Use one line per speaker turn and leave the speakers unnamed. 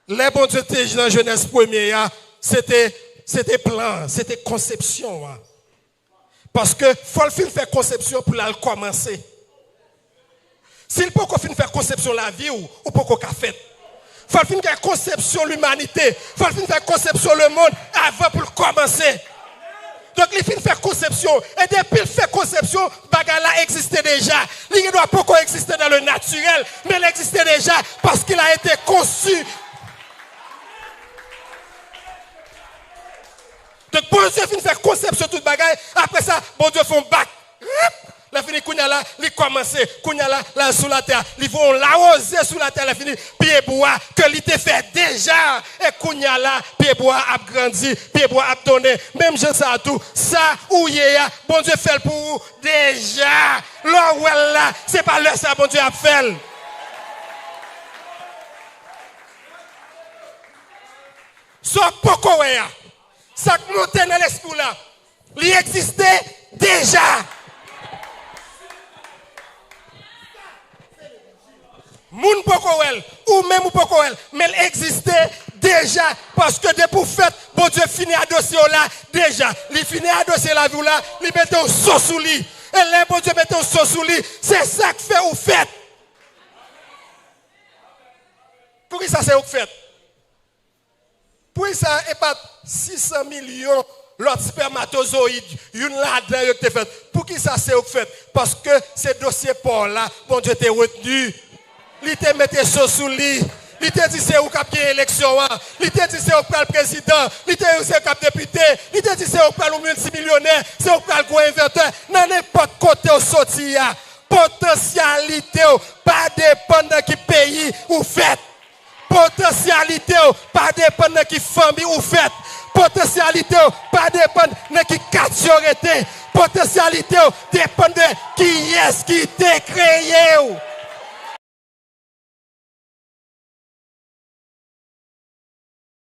Les bon Dieu étaient dans la jeunesse première, c'était plan, c'était conception. Parce que faut le faire conception pour la commencer. S'il peut qu'on faire conception la vie ou pas qu'on fait. Faut le faire conception l'humanité, faut le faire conception le monde avant pour commencer. Donc il fait faire conception et depuis il fait conception, bagarre là existait déjà. Il ne doit pas exister dans le naturel, mais il existait déjà parce qu'il a été conçu. Donc bon Dieu finit faire conception toute bagaille. Après ça, bon Dieu fait un bac. La fini kounya là, il commence, kounya là sous la terre, ils vont l'arroser sous la terre, la fini pied bois que il te fait déjà et kounya là, pied bois a grandi, pied bois a donné, même je sais tout, ça ou yéya, bon Dieu fait pour vous déjà. Là où elle là, c'est pas là ça bon Dieu a fait. Soit poko ya. Ça monte dans l'esprit là. Il existait déjà. Moun pokowel, ou même ou pokowel, mais elle existait déjà, parce que depuis pour fait, bon Dieu finit à dossier là, déjà, il finit à dossier la vie là, il met un saut sous lui, et là, bon Dieu met un saut sous lui, c'est ça que fait ou fait. Pour qui ça c'est ou fait? Pour qui ça et pas 600 millions l'autre spermatozoïde, une là-dedans qui fait. Pour qui ça c'est ou fait? Parce que ces dossiers pour là, bon Dieu t'est retenu. Il te mette sous lui. Il te dit c'est où qui a gagné l'élection. Il te dit c'est où qui a le président. Il te dit c'est où qui a le député. Il te dit c'est où qui a le multimillionnaire. C'est où qui a le gros inventeur. Dans n'importe côté où sorti. Potentialité pas dépendre de qui pays ou fait. Potentialité pas dépendre de qui famille ou fait. Potentialité pas dépendre de qui catégorie. Potentialité dépend de qui est-ce qui t'a créé.